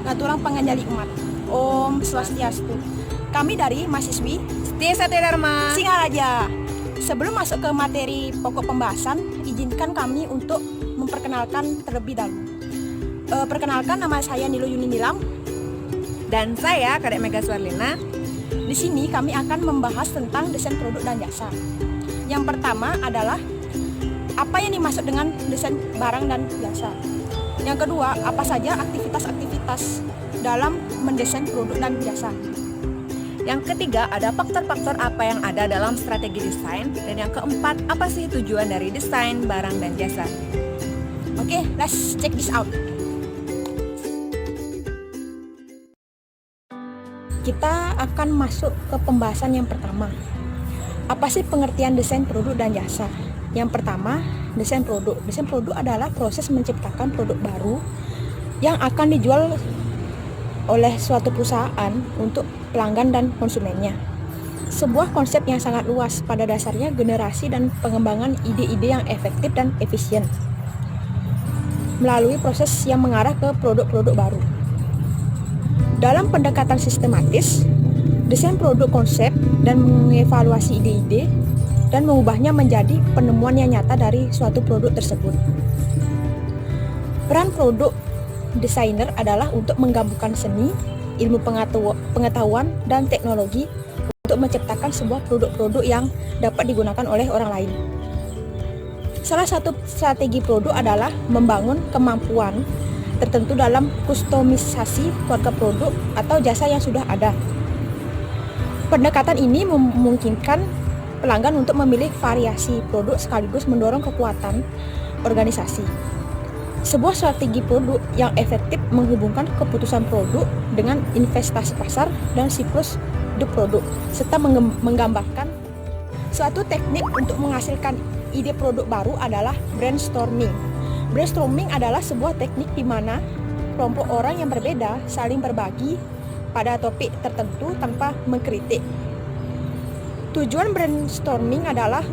Ngatulang pengendali umat. Om Swastiastu. Kami dari mahasiswi Setia Satya Dharma Singaraja. Sebelum masuk ke materi pokok pembahasan, izinkan kami untuk memperkenalkan terlebih dahulu. Perkenalkan, nama saya Nilo Yuni Nilam. dan saya Kadek Mega Suarlina. Di sini kami akan membahas tentang desain produk dan jasa. Yang pertama adalah apa yang dimaksud dengan desain barang dan jasa. Yang kedua, apa saja aktivitas-aktivitas dalam mendesain produk dan jasa. Yang ketiga, ada faktor-faktor apa yang ada dalam strategi desain. Dan yang keempat, apa sih tujuan dari desain barang dan jasa. Oke, let's check this out. Kita akan masuk ke pembahasan yang pertama. Apa sih pengertian desain produk dan jasa? Yang pertama, desain produk. Desain produk adalah proses menciptakan produk baru yang akan dijual oleh suatu perusahaan untuk pelanggan dan konsumennya. Sebuah konsep yang sangat luas, pada dasarnya generasi dan pengembangan ide-ide yang efektif dan efisien melalui proses yang mengarah ke produk-produk baru. Dalam pendekatan sistematis, desain produk konsep dan mengevaluasi ide-ide dan mengubahnya menjadi penemuan yang nyata dari suatu produk tersebut. Peran produk desainer adalah untuk menggabungkan seni, ilmu pengetahuan, dan teknologi untuk menciptakan sebuah produk-produk yang dapat digunakan oleh orang lain. Salah satu strategi produk adalah membangun kemampuan tertentu dalam kustomisasi keluarga produk atau jasa yang sudah ada. Pendekatan ini memungkinkan pelanggan untuk memilih variasi produk sekaligus mendorong kekuatan organisasi. Sebuah strategi produk yang efektif menghubungkan keputusan produk dengan investasi pasar dan siklus hidup produk, serta menggambarkan suatu teknik untuk menghasilkan ide produk baru adalah brainstorming. Brainstorming adalah sebuah teknik di mana kelompok orang yang berbeda saling berbagi pada topik tertentu tanpa mengkritik. Tujuan brainstorming adalah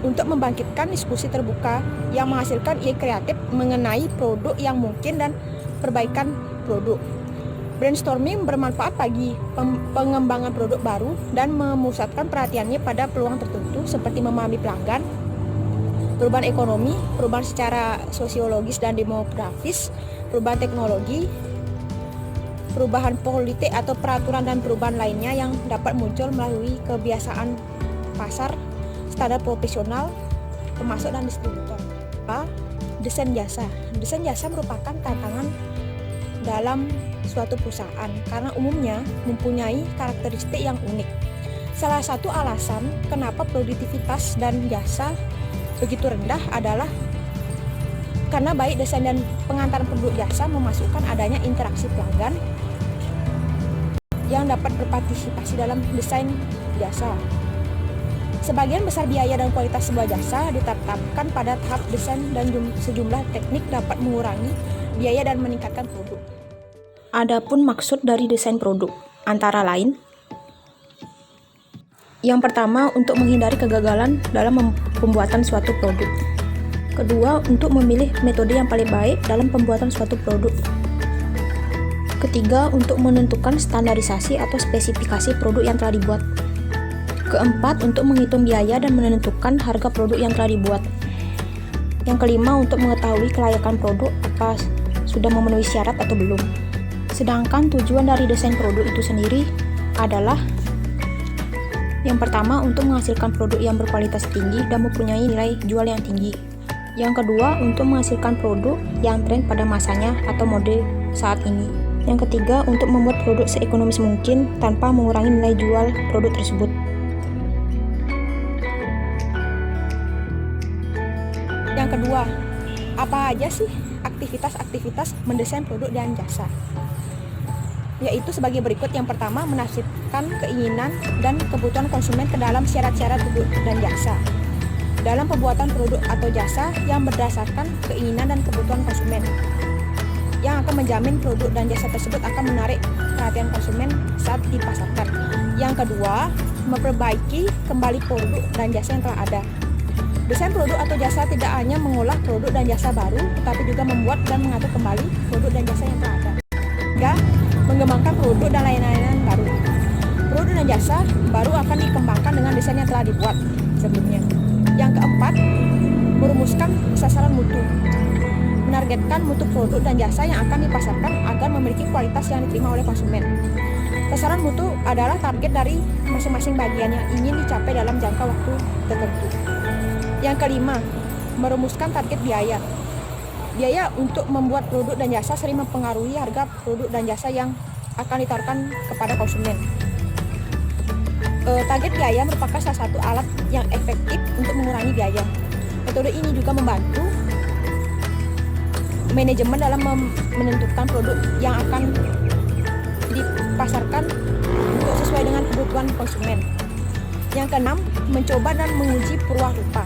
untuk membangkitkan diskusi terbuka yang menghasilkan ide kreatif mengenai produk yang mungkin dan perbaikan produk. Brainstorming bermanfaat bagi pengembangan produk baru dan memusatkan perhatiannya pada peluang tertentu seperti memahami pelanggan, perubahan ekonomi, perubahan secara sosiologis dan demografis, perubahan teknologi, perubahan politik atau peraturan dan perubahan lainnya yang dapat muncul melalui kebiasaan pasar, standar profesional, pemasok dan distributor. Desain jasa. Desain jasa merupakan tantangan dalam suatu perusahaan karena umumnya mempunyai karakteristik yang unik. Salah satu alasan kenapa produktivitas dan jasa begitu rendah adalah karena baik desain dan pengantaran produk jasa memasukkan adanya interaksi pelanggan yang dapat berpartisipasi dalam desain jasa. Sebagian besar biaya dan kualitas sebuah jasa ditetapkan pada tahap desain dan sejumlah teknik dapat mengurangi biaya dan meningkatkan produk. Adapun maksud dari desain produk antara lain, yang pertama, untuk menghindari kegagalan dalam pembuatan suatu produk. Kedua, untuk memilih metode yang paling baik dalam pembuatan suatu produk. Ketiga, untuk menentukan standarisasi atau spesifikasi produk yang telah dibuat. Keempat, untuk menghitung biaya dan menentukan harga produk yang telah dibuat. Yang kelima, untuk mengetahui kelayakan produk apakah sudah memenuhi syarat atau belum. Sedangkan tujuan dari desain produk itu sendiri adalah yang pertama, untuk menghasilkan produk yang berkualitas tinggi dan mempunyai nilai jual yang tinggi. Yang kedua, untuk menghasilkan produk yang tren pada masanya atau mode saat ini. Yang ketiga, untuk membuat produk seekonomis mungkin tanpa mengurangi nilai jual produk tersebut. Yang kedua, apa aja sih aktivitas-aktivitas mendesain produk dan jasa? Yaitu sebagai berikut. Yang pertama, menafsirkan keinginan dan kebutuhan konsumen ke dalam syarat-syarat produk dan jasa. Dalam pembuatan produk atau jasa yang berdasarkan keinginan dan kebutuhan konsumen, yang akan menjamin produk dan jasa tersebut akan menarik perhatian konsumen saat dipasarkan. Yang kedua, memperbaiki kembali produk dan jasa yang telah ada. Desain produk atau jasa tidak hanya mengolah produk dan jasa baru, tetapi juga membuat dan mengatur kembali produk dan jasa yang telah ada. Tiga, mengembangkan produk dan layanan baru. Produk dan jasa baru akan dikembangkan dengan desain yang telah dibuat sebelumnya. Yang keempat, merumuskan sasaran mutu. Menargetkan mutu produk dan jasa yang akan dipasarkan agar memiliki kualitas yang diterima oleh konsumen. Sasaran mutu adalah target dari masing-masing bagian yang ingin dicapai dalam jangka waktu tertentu. Yang kelima, merumuskan target biaya. Biaya untuk membuat produk dan jasa sering mempengaruhi harga produk dan jasa yang akan ditawarkan kepada konsumen. Target biaya merupakan salah satu alat yang efektif untuk mengurangi biaya. Metode ini juga membantu manajemen dalam menentukan produk yang akan dipasarkan untuk sesuai dengan kebutuhan konsumen. Yang keenam, mencoba dan menguji purwarupa.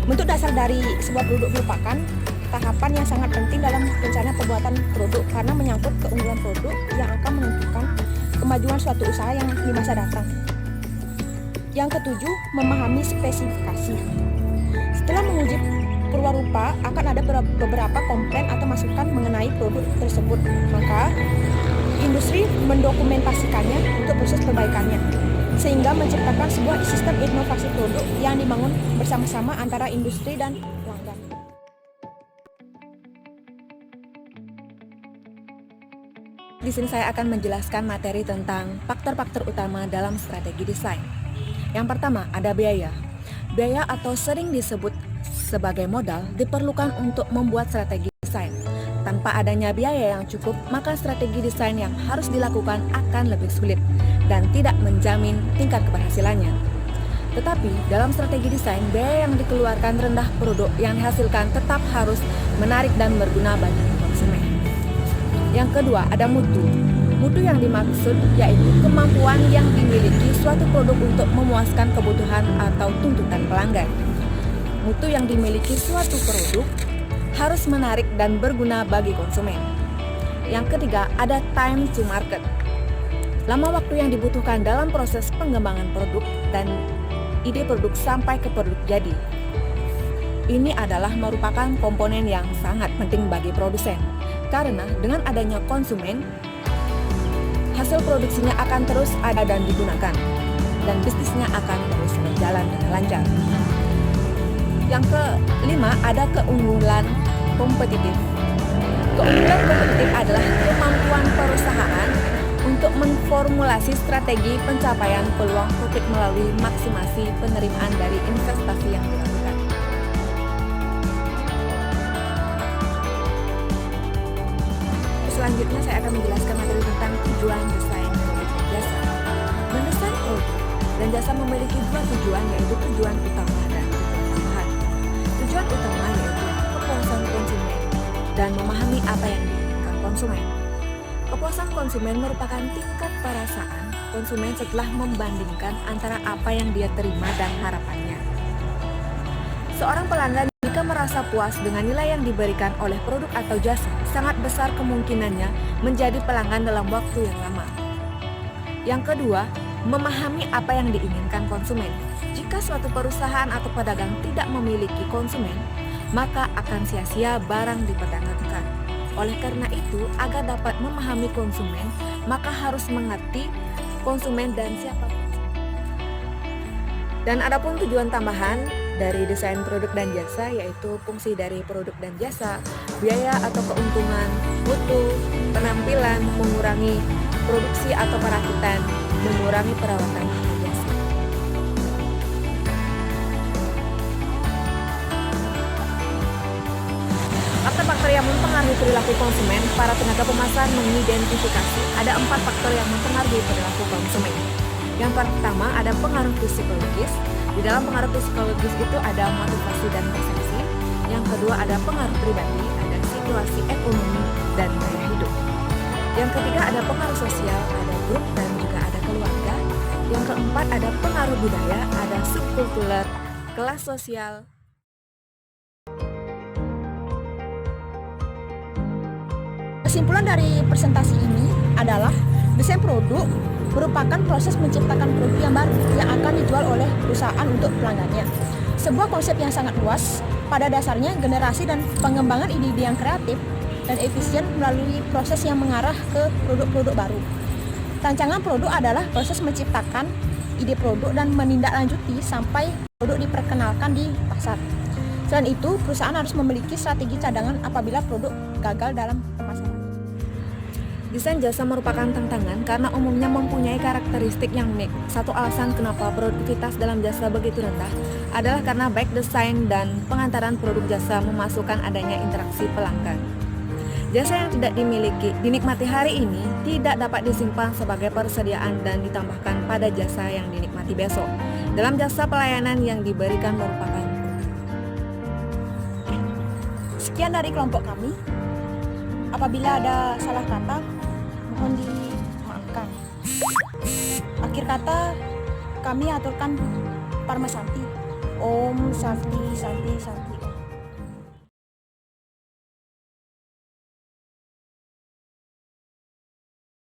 Bentuk dasar dari sebuah produk merupakan tahapan yang sangat penting dalam rencana pembuatan produk karena menyangkut keunggulan produk yang akan menentukan kemajuan suatu usaha yang di masa datang. Yang ketujuh, memahami spesifikasi. Setelah menguji purwarupa, akan ada beberapa komplain atau masukan mengenai produk tersebut. Maka, industri mendokumentasikannya untuk proses perbaikannya, sehingga menciptakan sebuah sistem inovasi produk yang dibangun bersama-sama antara industri dan pelanggan. Di sini saya akan menjelaskan materi tentang faktor-faktor utama dalam strategi desain. Yang pertama, ada biaya. Biaya atau sering disebut sebagai modal diperlukan untuk membuat strategi desain. Tanpa adanya biaya yang cukup, maka strategi desain yang harus dilakukan akan lebih sulit dan tidak menjamin tingkat keberhasilannya. Tetapi, dalam strategi desain, biaya yang dikeluarkan rendah, produk yang dihasilkan tetap harus menarik dan berguna bagi konsumen. Yang kedua, ada mutu. Mutu yang dimaksud yaitu kemampuan yang dimiliki suatu produk untuk memuaskan kebutuhan atau tuntutan pelanggan. Mutu yang dimiliki suatu produk harus menarik dan berguna bagi konsumen. Yang ketiga, ada time to market. Lama waktu yang dibutuhkan dalam proses pengembangan produk dan ide produk sampai ke produk jadi. Ini adalah merupakan komponen yang sangat penting bagi produsen, karena dengan adanya konsumen, hasil produksinya akan terus ada dan digunakan, dan bisnisnya akan terus berjalan dengan lancar. Yang kelima, ada keunggulan kompetitif. Keunggulan kompetitif adalah kemampuan perusahaan untuk memformulasi strategi pencapaian peluang profit melalui maksimasi penerimaan dari investasi yang dilakukan. Selanjutnya saya akan menjelaskan materi tentang tujuan desain produk dan jasa. Mendesain produk dan jasa memiliki dua tujuan, yaitu tujuan utama dan tujuan tambahan. Tujuan utama yaitu kepuasan konsumen dan memahami apa yang diinginkan konsumen. Kepuasan konsumen merupakan tingkat perasaan konsumen setelah membandingkan antara apa yang dia terima dan harapannya. Seorang pelanggan jika merasa puas dengan nilai yang diberikan oleh produk atau jasa, sangat besar kemungkinannya menjadi pelanggan dalam waktu yang lama. Yang kedua, memahami apa yang diinginkan konsumen. Jika suatu perusahaan atau pedagang tidak memiliki konsumen, maka akan sia-sia barang diperdagangkan. Oleh karena itu, agar dapat memahami konsumen, maka harus mengerti konsumen dan siapa konsumen. Dan adapun tujuan tambahan dari desain produk dan jasa, yaitu fungsi dari produk dan jasa, biaya atau keuntungan, mutu, penampilan, mengurangi produksi atau perakitan, mengurangi perawatan atau jasa. Faktor-faktor yang mempengaruhi perilaku konsumen, para tenaga pemasaran mengidentifikasi ada 4 faktor yang mempengaruhi perilaku konsumen. Yang pertama, ada pengaruh psikologis. Di dalam pengaruh psikologis itu ada motivasi dan persepsi. Yang kedua, ada pengaruh pribadi, ada situasi ekonomi dan gaya hidup. Yang ketiga, ada pengaruh sosial, ada grup dan juga ada keluarga. Yang keempat, ada pengaruh budaya, ada subkulturer, kelas sosial. Kesimpulan dari presentasi ini adalah desain produk merupakan proses menciptakan produk yang baru yang akan dijual oleh perusahaan untuk pelanggannya. Sebuah konsep yang sangat luas, pada dasarnya generasi dan pengembangan ide-ide yang kreatif dan efisien melalui proses yang mengarah ke produk-produk baru. Rancangan produk adalah proses menciptakan ide produk dan menindaklanjuti sampai produk diperkenalkan di pasar. Selain itu, perusahaan harus memiliki strategi cadangan apabila produk gagal dalam pemasaran. Desain jasa merupakan tantangan karena umumnya mempunyai karakteristik yang unik. Satu alasan kenapa produktivitas dalam jasa begitu rendah adalah karena baik desain dan pengantaran produk jasa memasukkan adanya interaksi pelanggan. Jasa yang tidak dinikmati hari ini tidak dapat disimpan sebagai persediaan dan ditambahkan pada jasa yang dinikmati besok. Dalam jasa pelayanan yang diberikan merupakan. Sekian dari kelompok kami. Apabila ada salah kata, mohon dimaafkan. Akhir kata, kami aturkan Parma Santi. Om Santi Santi Santi.